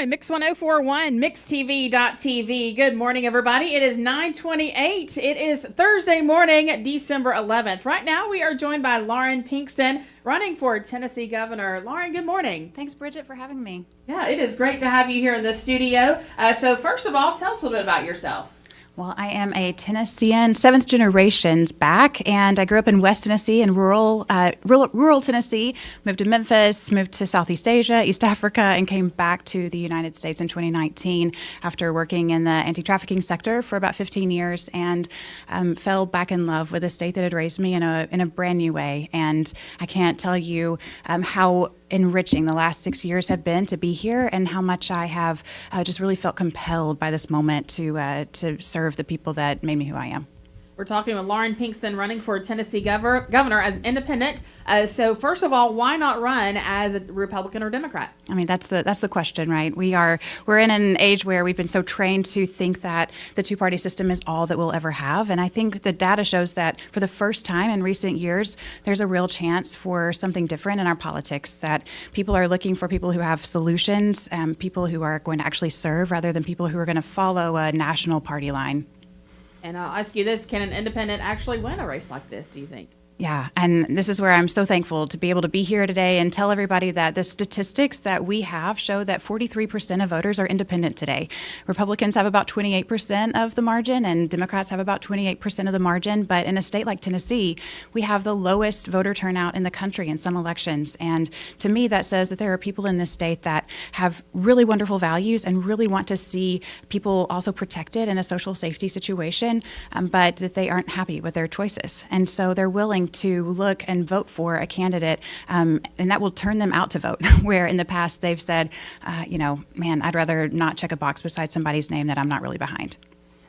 right, Mix 1041, mixtv.tv. Good morning, everybody. It is 9:28. It is Thursday morning, December 11th. Right now, we are joined by Lauren Pinkston, running for Tennessee governor. Lauren, good morning. Thanks, Bridget, for having me. Yeah, it is great to have you here in the studio. So first of all, tell us a little bit about yourself. Well, I am a Tennessean, seventh generations back, and I grew up in West Tennessee and rural Tennessee, moved to Memphis, moved to Southeast Asia, East Africa, and came back to the United States in 2019 after working in the anti-trafficking sector for about 15 years and fell back in love with a state that had raised me in a brand new way. And I can't tell you how enriching the last 6 years have been to be here, and how much I have just really felt compelled by this moment to serve the people that made me who I am. We're talking with Lauren Pinkston, running for Tennessee governor as independent. So first of all, why not run as a Republican or Democrat? I mean, that's the question, right? We're in an age where we've been so trained to think that the two-party system is all that we'll ever have. And I think the data shows that for the first time in recent years, there's a real chance for something different in our politics, that people are looking for people who have solutions, people who are going to actually serve rather than people who are going to follow a national party line. And I'll ask you this, can an independent actually win a race like this, do you think? Yeah, and this is where I'm so thankful to be able to be here today and tell everybody that the statistics that we have show that 43% of voters are independent today. Republicans have about 28% of the margin, and Democrats have about 28% of the margin. But in a state like Tennessee, we have the lowest voter turnout in the country in some elections. And to me, that says that there are people in this state that have really wonderful values and really want to see people also protected in a social safety situation, but that they aren't happy with their choices. And so they're willing to look and vote for a candidate, and that will turn them out to vote, where in the past they've said, man, I'd rather not check a box beside somebody's name that I'm not really behind.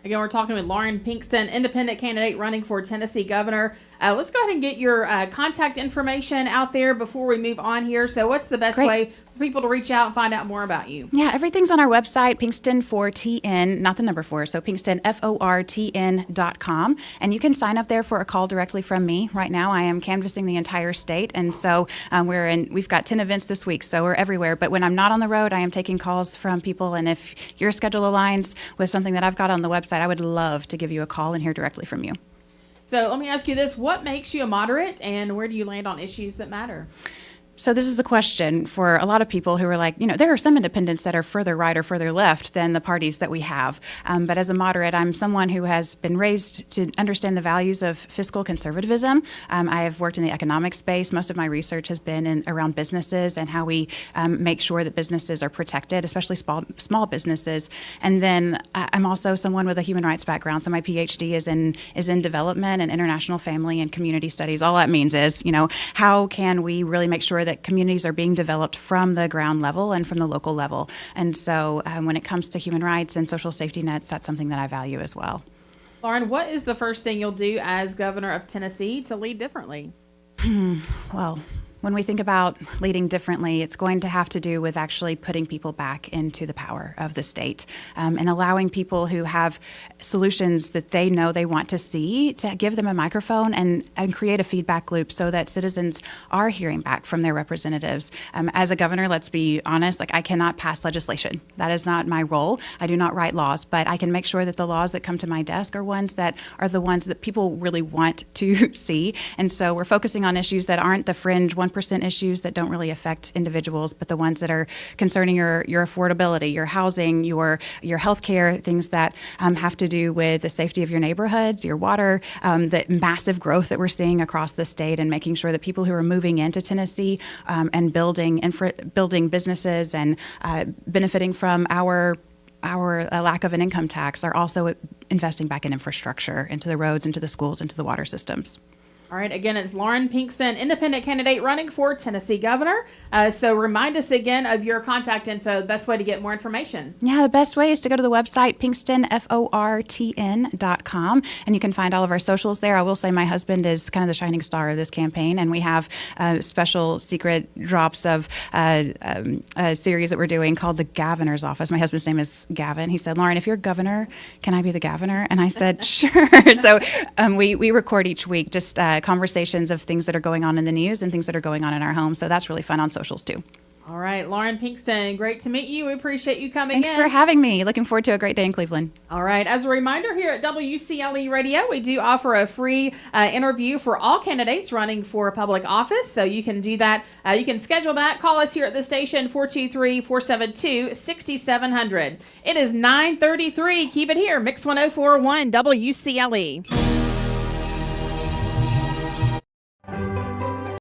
Again, we're talking with Lauren Pinkston, independent candidate running for Tennessee governor. Let's go ahead and get your contact information out there before we move on here. So what's the best way for people to reach out and find out more about you? Yeah, everything's on our website, Pinkston for TN, not the number 4, so Pinkston, FORTN.com. And you can sign up there for a call directly from me. Right now, I am canvassing the entire state. And so we've got 10 events this week, so we're everywhere. But when I'm not on the road, I am taking calls from people. And if your schedule aligns with something that I've got on the website, I would love to give you a call and hear directly from you. So let me ask you this. What makes you a moderate, and where do you land on issues that matter? So this is the question for a lot of people who are like, there are some independents that are further right or further left than the parties that we have. But as a moderate, I'm someone who has been raised to understand the values of fiscal conservatism. I have worked in the economic space. Most of my research has been around businesses and how we make sure that businesses are protected, especially small businesses. And then I'm also someone with a human rights background. So my PhD is in development and international family and community studies. All that means is, how can we really make sure that communities are being developed from the ground level and from the local level. And so when it comes to human rights and social safety nets, that's something that I value as well. Lauren, what is the first thing you'll do as governor of Tennessee to lead differently? Well, when we think about leading differently, it's going to have to do with actually putting people back into the power of the state, and allowing people who have solutions that they know they want to see to give them a microphone and create a feedback loop so that citizens are hearing back from their representatives. As a governor, let's be honest, I cannot pass legislation. That is not my role. I do not write laws, but I can make sure that the laws that come to my desk are the ones that people really want to see. And so we're focusing on issues that aren't the fringe 1% issues that don't really affect individuals, but the ones that are concerning your affordability, your housing, your health care, things that have to do with the safety of your neighborhoods, your water, the massive growth that we're seeing across the state, and making sure that people who are moving into Tennessee and building businesses and benefiting from our lack of an income tax are also investing back in infrastructure, into the roads, into the schools, into the water systems. All right, again, it's Lauren Pinkston, independent candidate running for Tennessee governor. So remind us again of your contact info, the best way to get more information. Yeah, the best way is to go to the website, Pinkston, FORTN.com, and you can find all of our socials there. I will say my husband is kind of the shining star of this campaign, and we have special secret drops of a series that we're doing called the Governor's Office. My husband's name is Gavin. He said, Lauren, if you're governor, can I be the governor? And I said, sure. So we record each week just conversations of things that are going on in the news and things that are going on in our home. So that's really fun on socials too. All right, Lauren Pinkston, great to meet you. We appreciate you coming Thanks in. for having me. Looking forward to a great day in Cleveland. All right. As a reminder, here at WCLE Radio, we do offer a free interview for all candidates running for public office. So you can do that. You can schedule that. Call us here at the station, 423-472-6700. It is 9:33. Keep it here. Mix 104.1 WCLE.